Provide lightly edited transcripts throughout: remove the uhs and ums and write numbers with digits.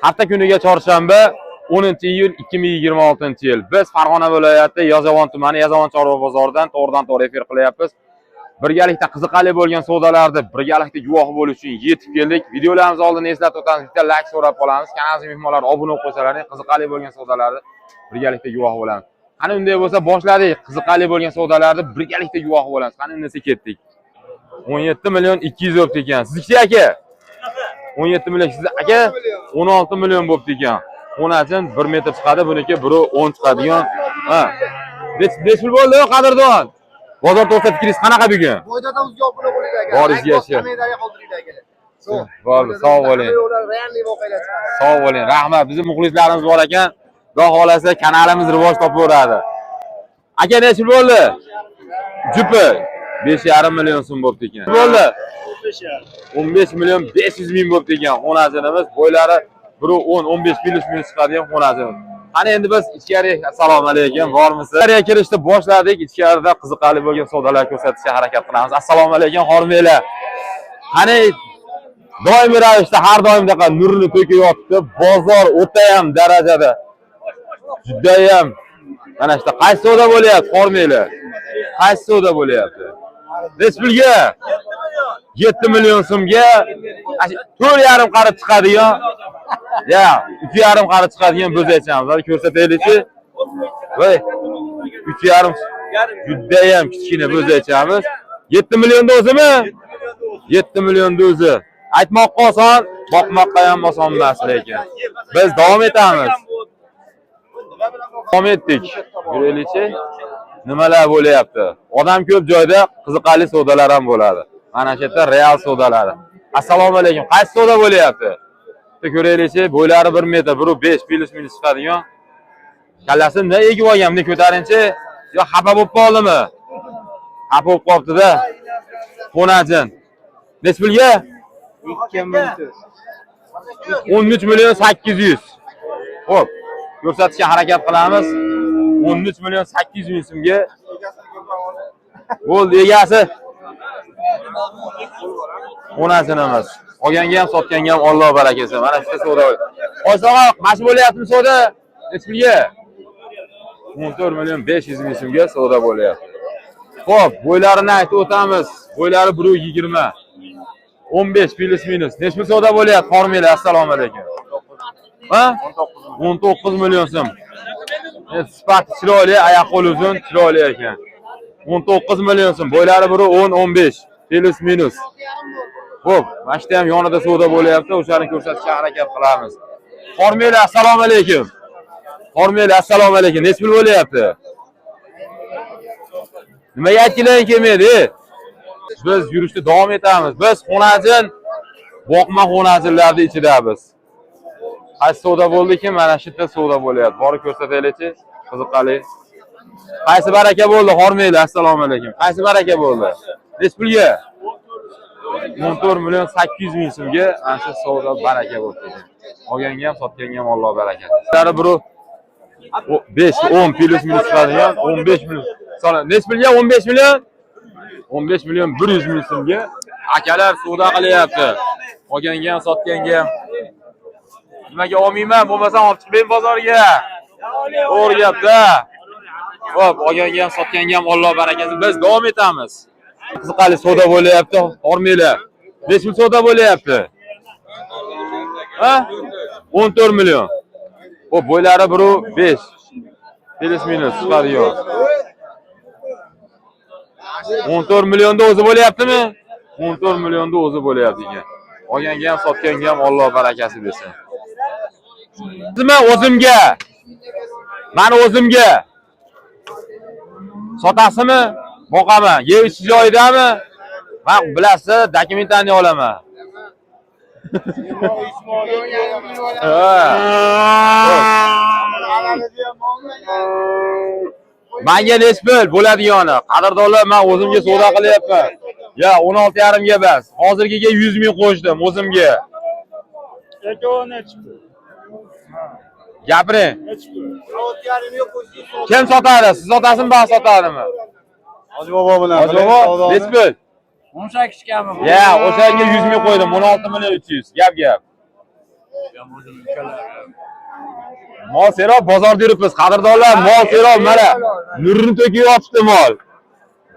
Hafta kuniga chorshanba 10-iyul 2026-yil. Biz Farg'ona viloyati Yozyovon tumani Yozyovon chorva bozoridan to'g'ridan-to'g'ri efir qilyapmiz. Birgalikda qiziqarli bo'lgan savdolarni birgalikda guvoh bo'lish uchun yetib keldik. Videolarimiz oldin eslatib o'tamiz, bitta like so'rab qolamiz. Kanalimizga mehmonlar obuna bo'lib qo'ysalaring, qiziqarli bo'lgan savdolarni birgalikda guvoh bo'lamiz. Qani unday bo'lsa boshladik. Qiziqarli bo'lgan savdolarni birgalikda guvoh bo'lamiz. Qani undasa ketdik. 17 million 200 bo'pti ekan. Sizniki aka? 17 million siz aka 16 million bo'pti ekan. Xonachin 1 metr chiqadi, buniki 1.10 chiqadigan. Ha. Necha pul bo'ldi, qadrdon? Bozor to'g'risida fikringiz qanaqa bugun? Boydadan o'zga obuna bo'ling aka. Boringizga yashir. Kommentariya qoldiring aka. Bo'ldi, sog' bo'ling. Sog' bo'ling. Rahmat. Bizning muxlislarimiz bor ekan. Xudo xolasa kanalimiz rivoj topaveradi. Aka necha bo'ldi? Jupi 5,5 million so'm bo'pti ekan. Bo'ldi? 15 million 500 ming bo'pti ekan. Xonachinimiz bo'ylari 1.10-15 plus minus chiqadigan xonachin. Qani endi biz ichkari assalomu alaykum, bormisiz? Ichkariga kirishni boshladik. Ichkarida qiziqarli bo'lgan savdolar ko'rsatishga harakat qilamiz. Assalomu alaykum, xormanglar. Qani doimiy ravishda har doimdaqa nurni to'kayotdi. Bozor o'ta ham darajada. Juda ham mana shunda qaysi savdo bo'lyapti, xormanglar? Qaysi savdo bo'lyapti? Respublika 7 million so'mga 4,5 qarib chiqadigan, ya 3,5 qarib chiqadigan bo'z aytamiz. Hozir ko'rsataylik-chi. Voy, 3,5 juda ham kichkina bo'z aytamiz. 7 millionda o'zimi? 7 millionda o'zi. Aytmoqqa oson, boqmoqqa ham oson emas lekin. Biz davom etamiz. Davom etdik. Ko'raylik-chi. Nimalar bo'lyapti? Odam ko'p joyda qiziqarli savdolar ham bo'ladi. Mana shu yerda real savdolari. Assalomu alaykum. Qaysi savdo bo'lyapti? Ko'raylik-chi, bo'ylari 1 metr, 1.5 plus minus chiqadigan. Kallasini nima egib olgan, buni ko'tarinchi. Yo xafa bo'lib qoldimi? Xafa bo'lib qopti-da. Xonachin. Necha pulga? 13 million 800. Xo'p, ko'rsatishga harakat qilamiz. 13 million 800 ming so'mga. Bo'ldi, egasi. Xonachin emas. Olganga ham, sotganga ham Alloh barakasi. Mana shu savdo. Qo'shog'oq, mash bo'lyaptimi savdo? Necha pulga? 14 million 500 ming so'mga savdo bo'lyapti. Xo'p, bo'ylarini aytib o'tamiz. Bo'ylari 1.20. 15 plus minus. Necha pul savdo bo'lyapti? Xormanglar, assalomu alaykum. Ha? 19 million so'm. Sifat chiroyli, oyoq qo'l uzun, chiroyli ekan. 19 million so'm. Bo'ylari 1.10-15 plus minus. Xo'p, mana shu ham yonida savdo bo'lyapti. O'shani ko'rsatishga harakat qilamiz. Xormanglar, assalomu alaykum. Xormanglar, assalomu alaykum. Necha pul bo'lyapti? Nimaga aytganing kelmaydi? Biz yurishda davom etamiz. Biz xonachin, boqma xonachinlarning ichidamiz. Qaysi savdo bo'ldiki, mana shu yerda savdo bo'lyapti. Borib ko'rsataylik-chi, qiziqarli. Qaysi baraka bo'ldi? Xormanglar, assalomu alaykum. Qaysi baraka bo'ldi? Necha pulga? 14 million 800 ming so'mga ana shu savdo baraka bo'ldi. Olganga ham, sotganga ham Alloh barakasi. Ular 5-10 plus minus chiqadigan 15 million. Necha pulga 15 million? 15 million 100 ming so'mga akalar savdo qilyapti. Olganga ham, sotganga ham. Nimaga olmayman, bo'lmasam olib chiqmayman bozorga. To'g'ri gap-da. Xo'p, olganga ham, sotganga ham Alloh barakasi. Biz davom etamiz. Qiziqarli savdo bo'lyapti. Xormanglar. Necha pul savdo bo'lyapti? Ha? 14 million. Xo'p, bo'ylari 1.5 plus minus chiqadigan. 14 millionda o'zi bo'lyaptimi? 14 millionda o'zi bo'lyapti ekan. Olganga ham, sotganga ham Alloh barakasi bersin. Nima o'zimga? Meni o'zimga. Sotasizmi? Boqaman. Yevish joyidami? Men bilasiz, dokumentlarni olaman. Menga necha pul bo'ladigani? Qadrdonlar, men o'zimga savdo qilyapman. Ya 16,5 ga bas. Hozirgiga 100 ming qo'shdim o'zimga. Gapiring. Kim sotadi? Siz sotasizmi, men sotadimmi? Hoji bobo bilan. Hoji bobo, necha pul? 18 kami. Ya, o'shanga 100 ming qo'ydim, 16 million 300. Gap. Mol serob bozorda yuribmiz. Qadrdonlar, mol serob mana nurini to'kib yotibdi mol.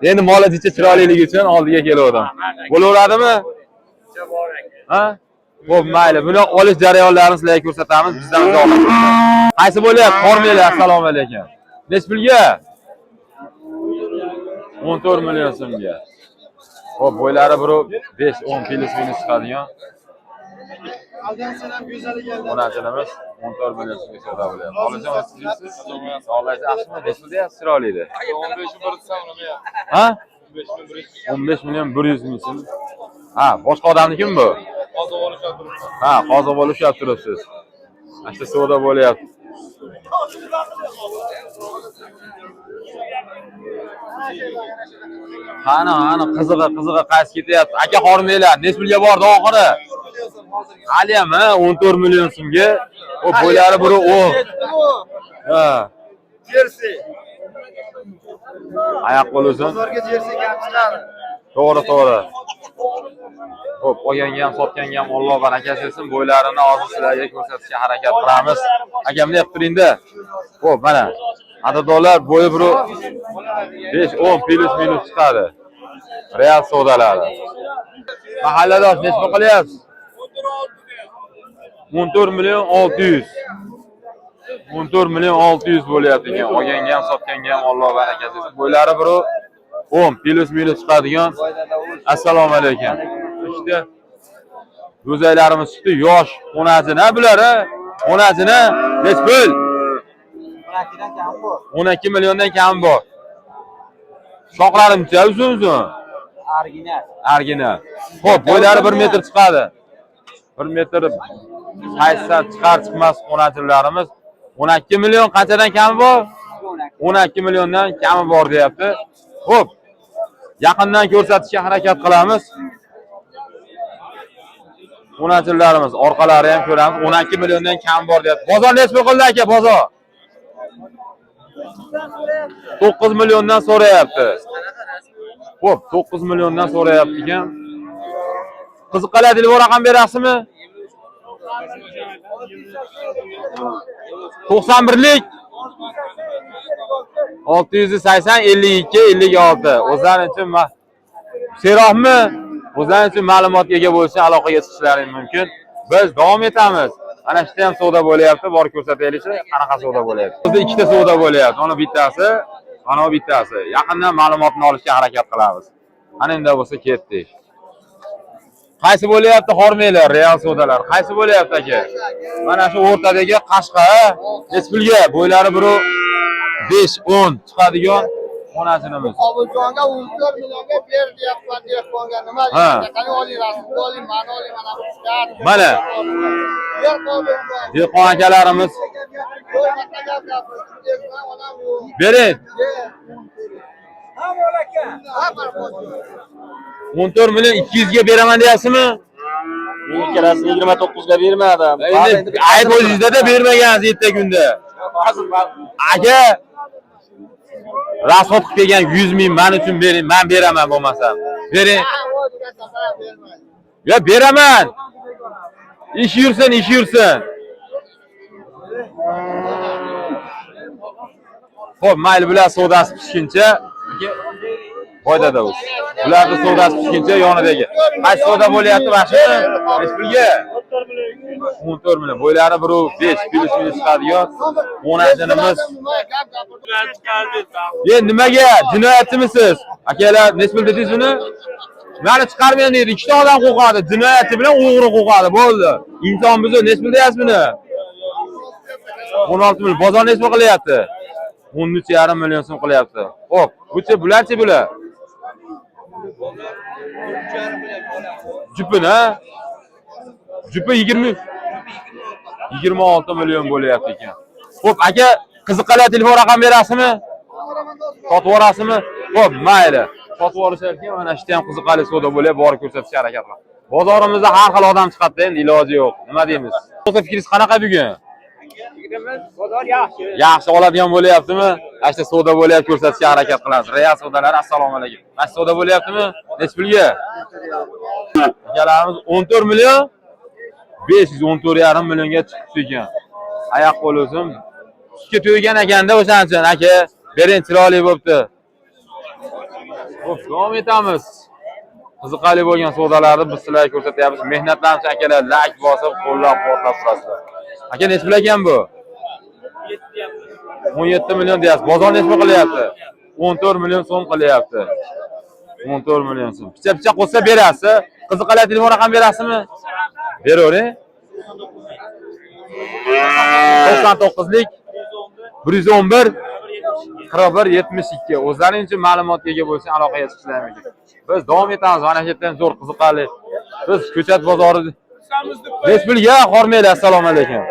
Endi moladicha chiroyliligi uchun oldiga kelgandim. Bo'laveradimi? Ha? Xo'p, mayli. Buni olish jarayonlarini sizlarga ko'rsatamiz. Bizdan uzoq. Qaysi bo'lyapti? Qormanglar, assalomu alaykum. Nech pulga? 14 million so'mga. Xo'p, bo'ylari bir 5-10 plus minus chiqadigan. Onachinamiz 14 million so'mga savdo bo'lyapti. Olajon sizsiz? Sog'laysiz, yaxshimi? Nech pul deyapsiz? Chiroylida. 15 bir desam, Ha? 15 million 100 ming so'm. Ha, boshqa odamnikimi bu? hozir olishab turibman. Ha, qozoq bo'lishib turibsiz. Mana savdo bo'lyapti. Ana qizig'i qaysi ketyapti? Aka hormanglar, nech pulga bordi oxiri? Hali ham 14 million so'mga. O bo'ylari biri o. Ha. Jersey. Oyoq qo'lusin. Bozorga jersey kelib chiqadi. To'g'ri. Xo'p, olganga ham sotganga ham Alloh baraka bersin. Bo'ylarini hozir sizlarga ko'rsatishga harakat qilamiz. Akamni qilib turingda. Xo'p, mana qadrdonlar bo'yi bir 5-10 plus minus chiqadi. Real savdolari. Mahalladosh nech pul qilyapsiz? 14 million 600. 14 million 600 bo'lyapti ekan. Olganga ham sotganga ham Alloh baraka bersin. Bo'ylari bir 10 plus minus chiqadigan. Assalomu alaykum. İşte go'zaylarimiz chiqdi, yosh, onachina bular, onachina nech pul? 12 milliondan kam bor. Shoqlarimcha uzun. Argina. Xo'p, bo'ylari 1 metr chiqadi. 1 metr 80 chiqar-chiqmas onachilarimiz 12 million qanchadan kami bor? 12 milliondan kami bor deyapti. Xo'p, yaqindan ko'rsatishga harakat qilamiz. Onachilarimiz orqalari ham ko'ramiz. 12 milliondan kam bor deyapti. Bozor nech pul qildi aka, bozor? 9 milliondan so'rayapti. Xo'p, 9 milliondan so'rayapti ekan. Qiziqqalar telefon raqam berasizmi? 91lik 680 52 56. O'zlari uchun serofmi? O'zlari uchun ma'lumotga ega bo'lishni aloqaga chiqishlaringiz mumkin. Biz davom etamiz. Mana shu ham savdo bo'lyapti. Bor ko'rsataylik, qanaqa savdo bo'lyapti. Bizda ikkita savdo bo'lyapti. Mana bittasi, mana bu bittasi. Yaqindan ma'lumotni olishga harakat qilamiz. Ana endi bo'lsa ketdik. Qaysi bo'lyapti hormanglar, real savdolar? Qaysi bo'lyapti aka? Mana shu o'rtadagi qashqa, nech pulga? Bo'ylari bir 5-10 chiqadigan onachinamiz. Obuljonga 14 millionga ber deyapman, telefonga nima deyapti? Qani olinglar, oling, mana oling, mana bu chiqadi. Mana dehqon akalarimiz bering. 14 million 200 ga beraman deyapsizmi? Ikkalasi 29 ga bermadim. Endi ayb o'zingizda bermagansiz 7 kunda. Aka rasxod qilib kelgan 100 ming men uchun bering, men beraman bo'lmasam. Bering. Ya beraman. İş yursin. Xo'p, mayli bular savdosi pishguncha foydada bo'lsin. Bularning savdosi pishguncha yonidagi. Qaysi savdo bo'lyapti mashina? Nech pulga? 14 million. Bo'ylari 1.5 plus minus chiqadigan onachinimiz. Nimaga? Jinoyatchimisiz? Akalar, nech pul dedingiz buni? Meni chiqarmayman deydi. Ikkita odam qo'qadi. Jinoyatchi bilan o'g'ri qo'qadi. Bo'ldi. Inson bizni nech pul deyapsiz buni? 16 million. Bozor nech pul qilyapti? 13,5 million so'm qilyapti. Xo'p, bularchi bular? Jupini, Jupi 26 million bo'lyapti ekan. Xo'p, aka, qiziqqalar telefon raqam berasizmi? Sotib yuborasizmi? Xo'p, mayli. Sotib yuborishar ekan, mana shu ham qiziqarli savdo bo'lyapti, borib ko'rsatishga harakat qilamiz. Bozorimizda har xil odam chiqadi, endi iloji yo'q. Nima deymiz? O'zi fikringiz qanaqa bugun? Bozor yaxshi. Yaxshi oladigan bo'lyaptimi? Ashta savdo bo'lyapti, ko'rsatishga harakat qilamiz. Real savdolar, assalomu alaykum. Mana savdo bo'lyaptimi? Nech pulga? Akalarimiz 14 million 514,5 millionga chiqibdi ekan. Oyoq qo'l o'zim. Sutga to'ygan ekanda o'shaning uchun aka, bering chiroyli bo'pti. Xo'p, davom etamiz. Qiziqarli bo'lgan savdolarni biz sizlarga ko'rsatyapmiz. Mehnatlarimiz akalar like bosib, qo'llab-quvvatlab turasizlar. Aka, nech pul ekan bu? 17 million deyapsiz. Bozor nech pul qilyapti? 14 million so'm qilyapti. 14 million so'm. Picha qo'ysa berasiz. Qiziqarli telefon raqam berasizmi? Beravering. 99lik 111 4172. O'zlaring uchun ma'lumotga ega bo'lsang aloqaga chiqishlar mumkin. Biz davom etamiz. Mana shu yerdan zo'r qiziqarli. Biz ko'chat bozorida. Nech pulga hormaylar. Assalomu alaykum.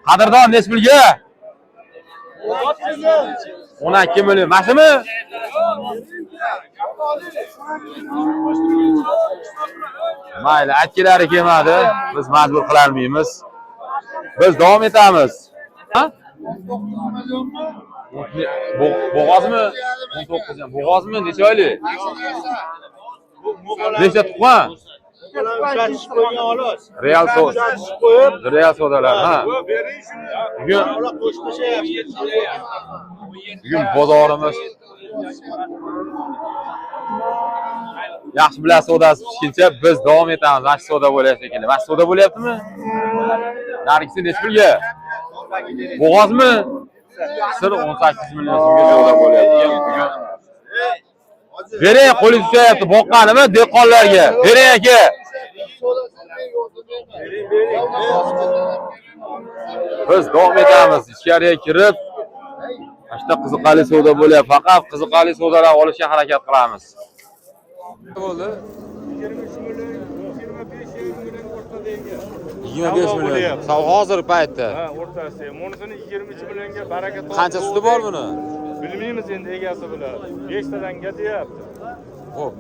Qadrdon nech pulga? 12 million. Mashimi? Mayli, aytgilari kelmadi. Biz majbur qilarmaymiz. Biz davom etamiz. Ha? Bo'g'ozmi? 19 ham. Bo'g'ozmi? Necha oylik? Nechta tuqqan? Real sodalar, ha. Bugun bozorimiz yaxshi bilan savdosi pishguncha biz davom etamiz. Mana shu savdo bo'lyapti ekan. Mana shu savdo bo'lyaptimi? Nargisi nech pulga? Bo'g'ozmi? Sir 18 million so'mga savdo bo'lyapti bugun. Bering, qo'lingiz tushayapti boqqanimi dehqonlarga? Bering aka. Biz davom etamiz. Ichkariga kirib, mana qiziqarli savdo bo'lyapti. Faqat qiziqarli savdolar olishga harakat qilamiz. Bo'ldi. 25 million. Hozir paytda. Ha, o'rtasi. Monisini 23 millionga baraka topdi. Qancha suti bor buni? Bilmaymiz endi egasi bilan. 5 tadan deyapti. Xo'p.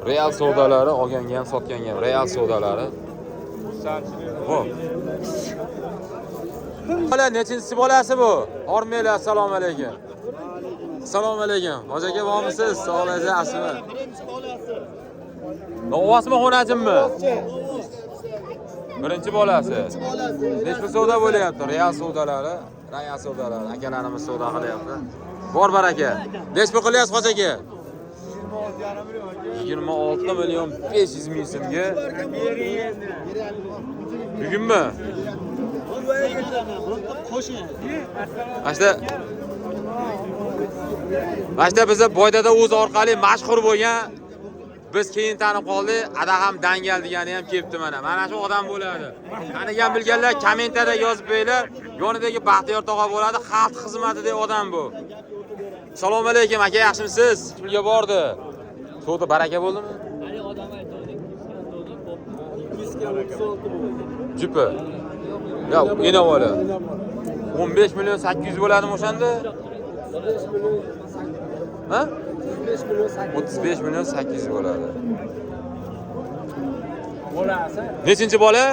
Real savdolari olganga ham sotganga ham real savdolari. Xo'p. Bola nechinchi bolasi bu? Hormaylar, assalomu alaykum. Assalomu alaykum. Hoji aka bormisiz? Sog'laysiz, asmi? Novvosmi, xonajimmi? Birinchi bolasi. Nech pul savdo bo'lyapti? Real savdolari, real savdolari. Akalarimiz savdo qilyapti. Bor baraka. Nech pul qilyapsiz, hoji aka? 26 million 500 ming so'mga. Bugunmi? Mashta bizni Boydada o'z orqali mashhur bo'lgan, biz keyin tanib qoldik. Adaham dangal degani ham kelibdi mana. Mana shu odam bo'ladi. Tanigan bilganlar kommentariyada yozib qo'yinglar. Yonidagi Baxtiyor tog'a bo'ladi, xalq xizmatidagi odam bu. Assalomu alaykum aka, yaxshimisiz? Pulga bordi. Savdo baraka bo'ldimi? Jupi. Ya, yana bola. 15 million 800 bo'ladimi o'shanda? Ha? 35 million 800 bo'ladi. Bolasi. Nechinchi bola?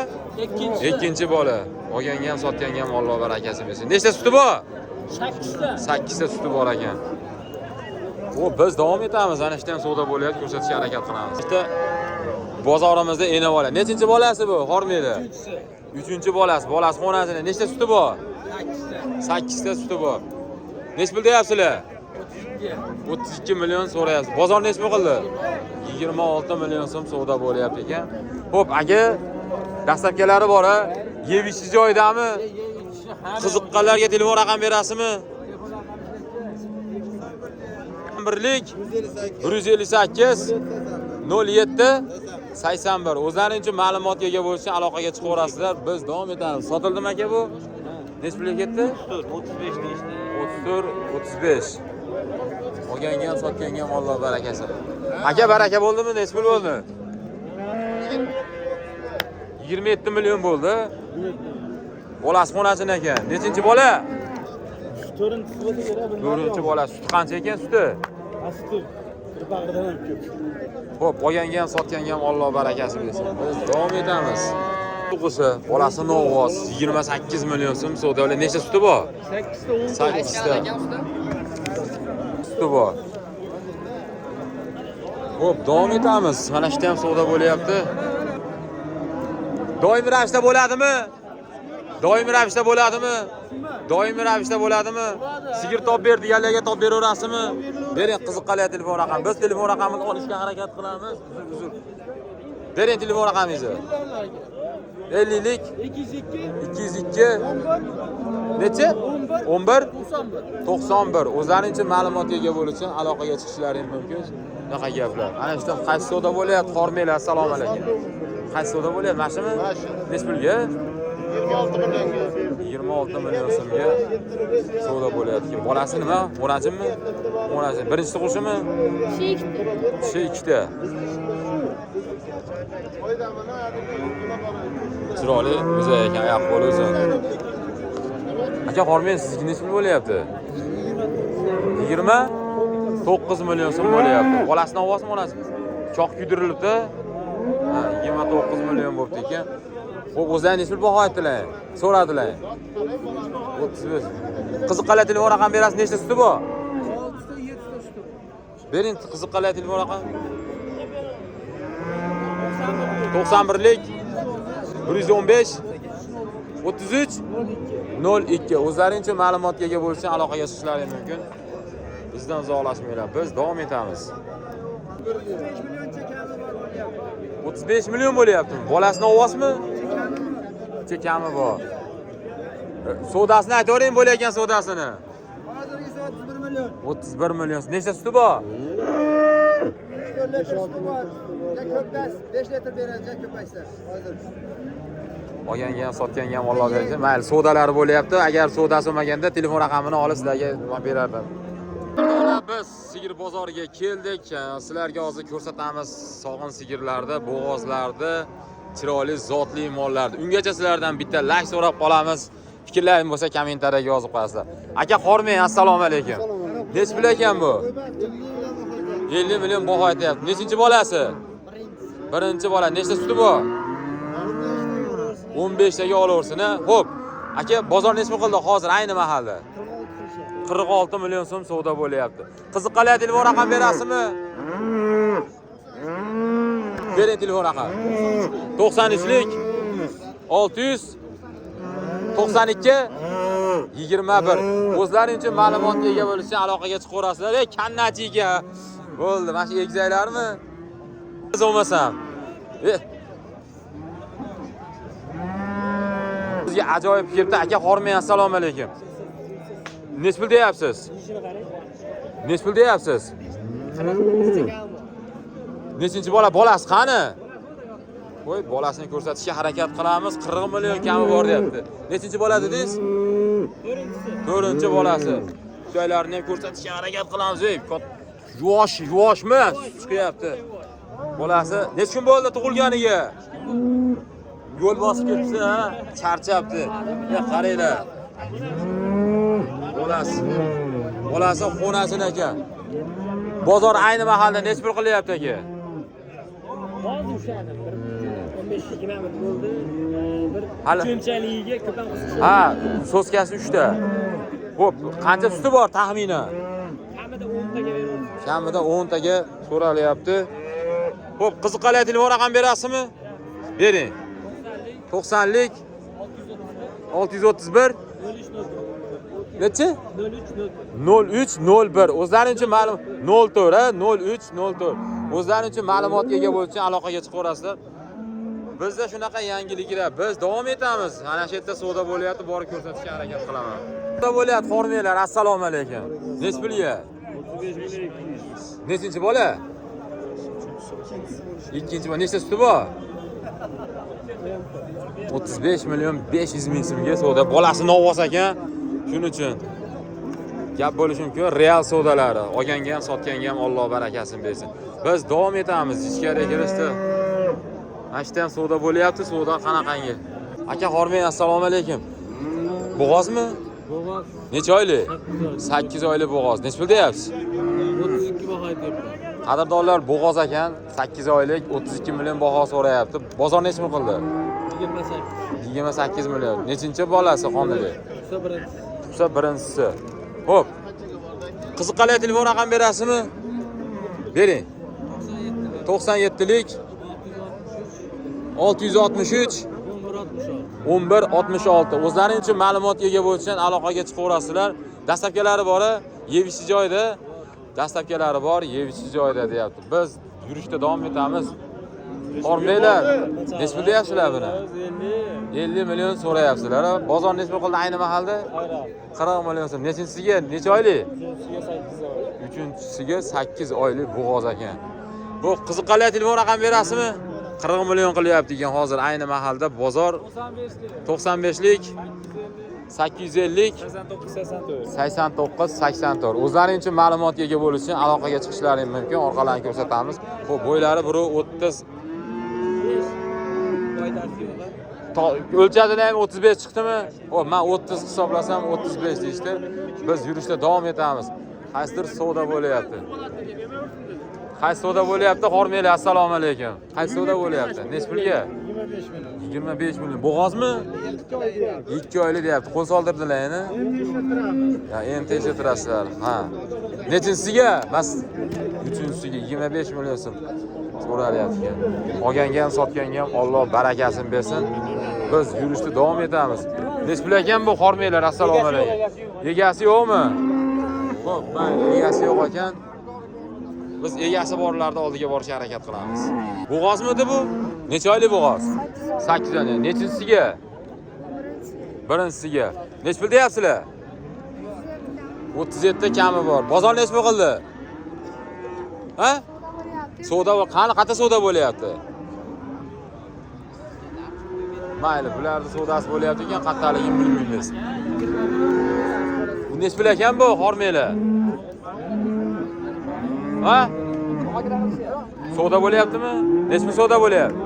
Ikkinchi bola. Olganga ham sotganga ham Alloh barakasi bersin. Nechta suti bor? 8 ta suti bor ekan. O, biz davom etamiz. Ana ishdan savdo bo'lyapti, ko'rsatishga harakat qilamiz. Bitta bozorimizda ena bola. Nechinchi bolasi bu? Hormaydi. 3-chi bolasi. Bolasi xonasida nechta suti bor? 8 ta suti bor. Nech pul deyapsizlar? 32 million so'rayapsiz. Bozor nech pul qildi? 26 million so'm savdo bo'lyapti ekan. Xo'p, aka, dastlabkilari bor, ha? Yevishi joyidami? Qiziqqanlarga telefon raqam berasizmi? Birlik 158 07 81. O'zlaring uchun ma'lumotga ega bo'lishni aloqaga chiqaverasizlar. Biz davom etamiz. Sotildimi aka bu? Nech pulga ketdi? 35 deyishdi. 34 35. Olganga ham sotganga ham Alloh barakasi. Aka baraka bo'ldimi? Nech pul bo'ldi? 27 million bo'ldi. Bolasi xonasida ekan. Nechinchi bola? 4-chi bo'ldi. 4-chi bola. Suti qancha ekan suti? Suti bir bag'ridan ham ko'p. Xo'p, olganga ham sotganga ham Alloh barakasi bersin. Biz davom etamiz. To'qisi, bolasi Novvos 28 million so'm savdolar. Nechta suti bor? 8 ta 8 ta. Suti bor. Xo'p, davom etamiz. Mana shu ham savdo bo'lyapti. Doimiy ravishda bo'ladimi? Doimiy ravishda bo'ladimi? Doimiy ravishda bo'ladimi? Sigir top ber deganlarga top beraverasizmi? Bering, qiziqqalar telefon raqam. Biz telefon raqamini olishga harakat qilamiz. Uzr. Bering telefon raqamingizni. 50lik 202 necha? 11 91. O'zlaring uchun ma'lumotga ega bo'lish uchun aloqaga chiqishlaring mumkin. Bunaqa gaplar. Ana shu qaysi savdo bo'lyapti? Xormeylar, assalomu alaykum. Qaysi savdo bo'lyapti? Mashimi? Nech pulga? 26 millionga. 26 million so'mga savdo bo'lyapti. Bolasi nima? O'najimmi? O'najim. Birinchi tug'ishimi? Kishi ikkita. Chiroyli o'zi ekan, oyoq qo'li uzun. Aka, Xormen sizniki nech pul bo'lyapti? 29 million so'm bo'lyapti. Bolasini ovozmi, onasimi? Choq kuydirilibdi. 29 million bo'pti ekan. Xo'p, o'zlaring nech pul baho aytdilar? So'radilar. 35. Qiziqqalar telefon raqam berasiz, nechta suti bor? 6 ta 7 ta suti. Bering, qiziqqalar telefon raqam. 91lik 115 33 02. O'zlaring uchun ma'lumotga ega bo'lishdan aloqaga chiqishlaring mumkin. Bizdan uzoqlashmanglar. Biz davom etamiz. 35 million bo'lyapti. Bolasini ovozmi? Chekami bor. Savdosini aytavering, bo'layotgan savdosini. Hozirgi 31 million. 31 million. Nechta suti bor? 5 litr beradi, ko'paysa. Hozir. Olganga ham, sotganga ham Alloh bersin. Mayli, savdolari bo'lyapti. Agar savdosi bo'lmaganda telefon raqamini olib sizlarga berardim. Biz sigir bozoriga keldik. Sizlarga hozir ko'rsatamiz sog'in sigirlarda, bo'g'ozlarda, chiroyli zotli mollarda. Ungacha sizlardan bitta like so'rab qolamiz. Fikrlaringiz bo'lsa kommentariyaga yozib qo'yasizlar. Aka, Xormen, assalomu alaykum. Nech pul ekan bu? 50 million baho aytyapti. Nechinchi bolasi? Birinchi bola. Nechta suti bor? 15 taga olaversin, ha? Xo'p. Aka, bozor nech pul qildi hozir ayni mahalda? 46 million so'm savdo bo'lyapti. Qiziqqalar telefon raqam berasizmi? Bering telefon raqam. 93lik 600 92 21. O'zlaring uchun ma'lumotga ega bo'lish uchun aloqaga chiqaverasizlar. Ey, kannachiga. Bo'ldi, mana shu egizaklarmi? Biz olmasam. Sizga ajoyib kelibdi. Aka, Xormen, assalomu alaykum. Nech pul deyapsiz? Nech pul deyapsiz? Nechinchi bola? Bolasi qani? Qo'y, bolasini ko'rsatishga harakat qilamiz. 40 million kami bor deyapti. Nechinchi bola dedingiz? 4-chi bolasi. Joylarini ham ko'rsatishga harakat qilamiz. Ey, yuvoshmi? Chiqyapti. Bolasi nech kun bo'ldi tug'ilganiga? Yo'l bosib ketibdi, ha? Charchabdi. Qaranglar. Bolasi xonasini ekan. Bozor ayni mahalda nech pul qilyapti aka? Hozir ushadi. 15-20 minut bo'ldi. Bir Hali cho'nchaligiga ko'pam qilishdi. Ha, soskasi 3 ta. Xo'p, qancha suti bor taxminan? Kamida 10 taga beramiz. Kamida 10 taga so'ralyapti. Xo'p, qiziqqalar telefon raqam berasizmi? Bering. 90lik 631 necha? 0301. O'zlaring uchun ma'lum 04 ha, 0304. O'zlaring uchun ma'lumotga ega bo'lish uchun aloqaga chiqaverasizlar. Bizda shunaqa yangiliklar. Biz davom etamiz. Mana shu yerda savdo bo'lyapti, borib ko'rsatishga harakat qilaman. Savdo bo'lyapti, Xormenlar, assalomu alaykum. Nech pulga? 35 million. Nechinchi bola? Ikkinchi bola. Nechta suti bor? 35 million 500 ming so'mga savdo. Bolasi novoz ekan. Shuning uchun gap bo'lishi mumkin. Real savdolari. Olganga ham, sotganga ham Alloh barakasini bersin. Biz davom etamiz. Ichkariga kirishdi. Ashta ham savdo bo'lyapti. Savdo qanaqangi? Aka, Xormen, assalomu alaykum. Bo'g'ozmi? Bo'g'oz. Necha oylik? 8 oylik bo'g'oz. Nech pul deyapsiz? 32 baho aytyapti. Qadrdonlar, bo'g'oz ekan, 8 oylik 32 million baho so'rayapti. Bozor nech pul qildi? 28. 28 million. Nechinchi bolasi qonli? Birinchisi. Birinchisi. Xo'p. Qiziqqalar telefon raqam berasizmi? Bering. 97lik 663 1166. O'zlaring uchun ma'lumotga ega bo'lishdan aloqaga chiqaverasizlar. Dastlabkilari bor, yevishi joyida. Dastlabkilari bor, yevishi joyida deyapti. Biz yurishda davom etamiz. Hormanglar. Nechta deyapsizlar buni? 50 million so'rayapsizlar. Bozor nechta qildi ayni mahalda? 40 million so'm. Nechinchisiga? Necha oylik? Uchinchisiga 8 oylik bo'g'oz ekan. Bu qiziqqanlar telefon raqam berasizmi? 40 million qilyapti ekan hozir ayni mahalda bozor 95lik 850 89 84. O'zlaring uchun ma'lumotga ega bo'lish uchun aloqaga chiqishlaring mumkin. Orqalarini ko'rsatamiz. Xo'p, bo'ylari biri 30 o'lchadida ham 35 chiqdimi? Xo'p, men 30 hisoblasam 35 deyishdi. Biz yurishda davom etamiz. Qaysidir savdo bo'layapti. Qaysi savdo bo'layapti? Hormanglar, assalomu alaykum. Qaysi savdo bo'layapti? Nech pulga? 25 million. Bo'g'ozmi? 2 oylik deyapti. Qo'l soldirdilar yana. Ya, endi tekshirtirasizlar. Ha. Nechinchisiga? Bas 3-sinchisiga 25 million so'm so'ralyapti. Olganga ham, sotganga ham Alloh barakasini bersin. Biz yurishda davom etamiz. Nech pul ekan bu hormanglar? Assalomu alaykum. Egasi yo'qmi? Xo'p, egasi yo'q ekan. Biz egasi borlarni oldiga borishga harakat qilamiz. Bo'g'ozmidi bu? Necha oylik bo'g'oz? 8 oylik. Nechinchisiga? Birinchisiga. Nech pul deyapsizlar? 37 ta kami bor. Bozor nech pul qildi? Ha? Savdo qani qata savdo bo'layapti? Mayli, bularning savdosi bo'layapti ekan, qattaligini bilmaymiz. Bu nech pul ekan bu hormanglar? Ha? Savdo bo'layaptimi? Nechmi savdo bo'layapti?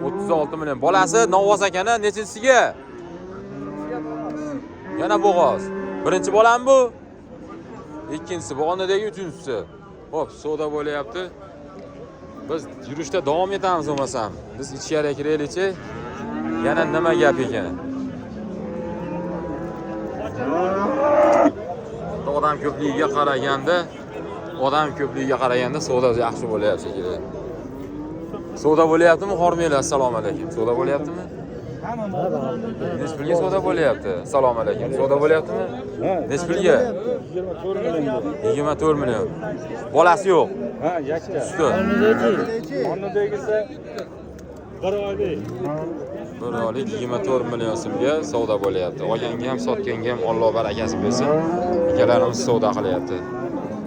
36 million. Bolasi novvoz ekan-a, nechinchisiga? Yana bo'g'oz. Birinchi bolam bu? Ikkinchisi, bo'g'ondagi uchinchisi. Xo'p, savdo bo'layapti. Biz yurishda davom etamiz bo'lmasam. Biz ichkariga kiraylikchi. Yana nima gap ekan? Odam ko'pligiga qaraganda savdo yaxshi bo'layapti kerak. Savdo bo'layaptimi? Hormanglar, assalomu alaykum. Savdo bo'layaptimi? Nech pulga savdo bo'layapti? Assalomu alaykum. Savdo bo'layaptimi? Nech pulga? 24 million. Bolasi yo'q. Ha, yakka. Usti. O'rnidagisi 1 oylik. 1 oylik 24 million so'mga savdo bo'layapti. Olganga ham, sotganga ham Alloh barakasini bersin. Ikalarimiz savdo qilyapti.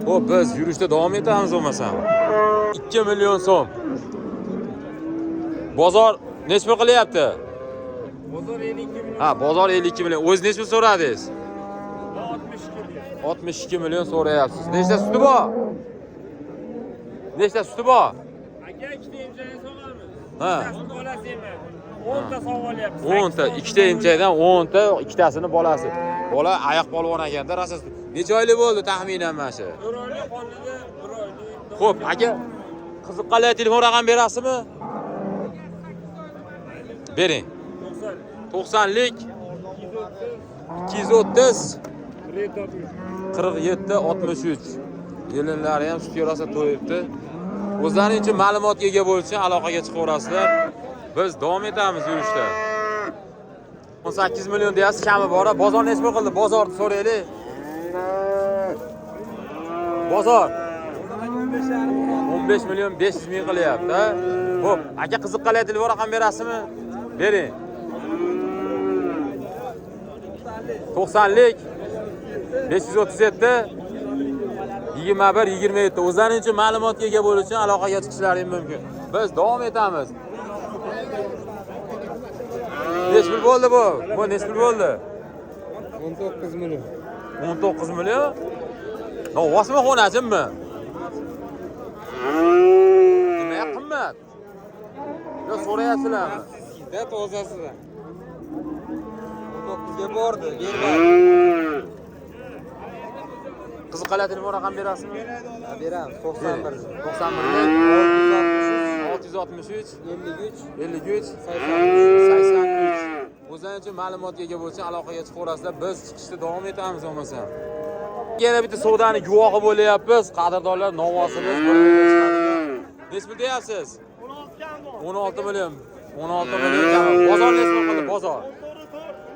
Xo'p, biz yurishda davom etamiz bo'lmasam. 2 million so'm. Bozor nech pul qilyapti? Bozor 52 million. Ha, bozor 52 million. O'z nech pul so'radingiz? 62 million so'rayapsiz. Nechta suti bor? Nechta suti bor? Aka, ikkita imzoga sog'amiz. Ha. Bolasi emas. 10 ta sog'olyapti. 10 ta, ikkita emchakdan 10 ta, ikkitasini bolasi. Bola oyoq polvon ekanda, rosa. Necha oylik bo'ldi taxminan mana shu? 1 oylik qoldi, 1 oylik. Xo'p, aka, qiziqqanlar telefon raqam berasizmi? Bering. 90lik 230 47 63. Yelinlari ham sutga rosa to'yibdi. O'zlaring uchun ma'lumotga ega bo'lish uchun aloqaga chiqaverasizlar. Biz davom etamiz yurishda. 18 million deyapsiz, kami bor. Bozor nech pul qildi? Bozorni so'raylik. Bozor 15 million 500 ming qilyapti, ha? Xo'p, aka qiziqqanlar telefon raqam berasizmi? Bering. 90lik 537 21 27. O'zlaring uchun ma'lumotga ega bo'lish uchun aloqaga chiqishlaring mumkin. Biz davom etamiz. Nech pul bo'ldi bu? Bu nech pul bo'ldi? 19 million. 19 million? Novvosmi, xonajimmi? Nima qimmat? Yo, so'rayapsizlarmi? Da tozasidan. 19 ga bordi, bermadi. Qiziqqanlar telefon raqam berasizmi? Beramiz. 91 663 53 83. O'zlaring uchun ma'lumotga ega bo'lsa aloqaga chiqaverasizlar. Biz chiqishda davom etamiz bo'lmasam. Yana bitta savdoni guvohi bo'layapmiz. Qadrdonlar, novvosimiz bir oyga chiqadigan Nech pul deyapsiz? 16 million. 16 million kam. Bozor nech pul qildi? Bozor.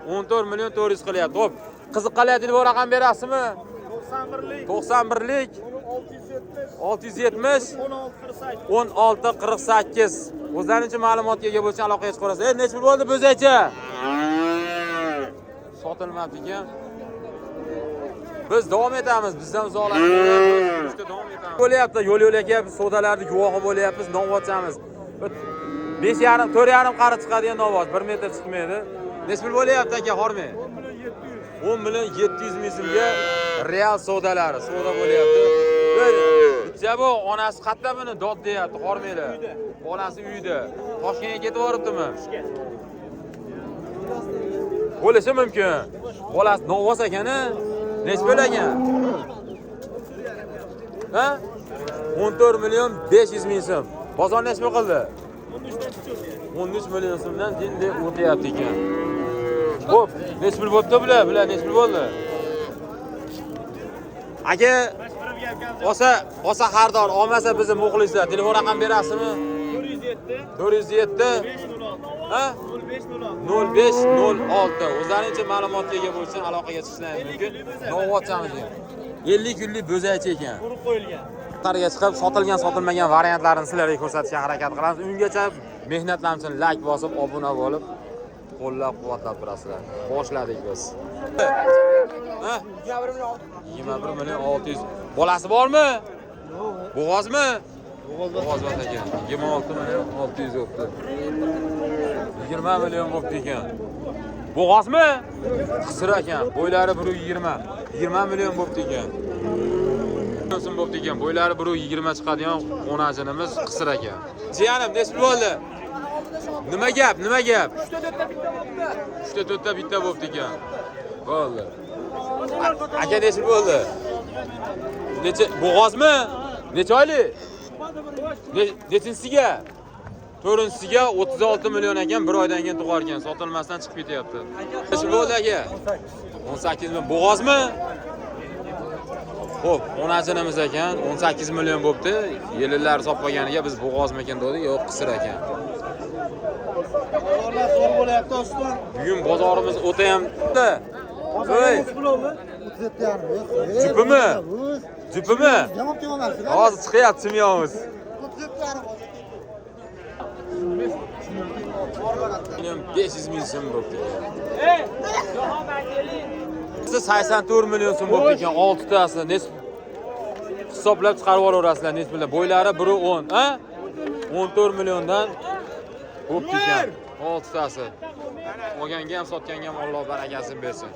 14 million 400 qilyapti. Xo'p. Qiziqqalar telefon raqam berasizmi? 91lik 670 1648. O'zlarincha ma'lumotga ega bo'lsa aloqaga chiqib olasiz. Nech pul bo'ldi bo'zaycha? Sotilmabdi ekan. Biz davom etamiz. Bizdan uzoqlashib davom etamiz. Bo'lyapti, yo'l-yo'l aka savdolarni guvohi bo'lyapmiz, novvotchamiz. 5,5 4,5 qari chiqadigan novvot, 1 metr chiqmaydi. Nech pul bo'lyapti aka, hormay? 10 million 700 ming so'mga real savdolari, savdo bo'lyapti. Bitta bu onasi qayerda buni dod deyapti, hormaylar. Bolasi uyda. Toshkentga ketib boribdimi? Bo'lishi mumkin. Bolasi novvos ekan-a? Nech pul ekan? Ha? 14 million 500 ming so'm. Bozor nech pul qildi? 13 million so'mdan endi o'tyapti ekan. Xo'p, nech pul bo'pti bular? Bular nech pul bo'ldi? Aka, olsa xaridor, olmasa bizni muxlislar telefon raqam berasizmi? 407 ha? 0506. O'zlarincha ma'lumotga ega bo'lsa aloqaga chiqishingiz mumkin. Novvotchamiz ekan. 50 kunlik bo'zaychi ekan. Quruq qo'yilgan. Targa chiqib, sotilgan, sotilmagan variantlarini sizlarga ko'rsatishga harakat qilamiz. Ungacha mehnatlarimizni like bosib, obuna bo'lib, qo'llab-quvvatlab turasizlar. Boshladik biz. Ha? 21 million 600. Bolasi bormi? Bo'g'ozmi? Bo'g'oz bor ekan. 26 million 600 o'pdi. 20 million bo'pti ekan. Bo'g'ozmi? Qisir ekan. Bo'ylari 120. 20 million bo'pti ekan. So'm bo'pti ekan. Bo'ylari 120 chiqadigan o'najinimiz qisir ekan. Jiyanim, nech pul bo'ldi? Nima gap? 3ta 4ta bitta bo'pti ekan. Bo'ldi. Aka nech pul bo'ldi? Necha bo'g'ozmi? Necha oylik? Nechinsiga? 4-siga 36 million ekan, 1 oydan keyin tug'ar ekan, sotilmasdan chiqib ketyapti. Nech pul bo'ldi aka? 18 million. Bo'g'ozmi? Xo'p, o'najinimiz ekan, 18 million bo'pti. Yillar hisob qilganiga biz bo'g'ozmikan dedik, yo'q, qisir ekan. Bozorlar zo'r bo'lyapti oston. Bugun bozorimiz o'ta ham Voy. 37,5. Jupimi? Jupimi? Javob berolmaysiz. Hozir chiqyapti simyog'imiz. 500 ming so'm bo'pti. 84 million so'm bo'pti ekan, 6 tasi. Hisoblab chiqarib olaverasizlar, nech pullar. Bo'ylari 110, ha? 14 milliondan bo'pti ekan, 6 tasi. Olganga ham, sotganga ham Alloh barakasini bersin.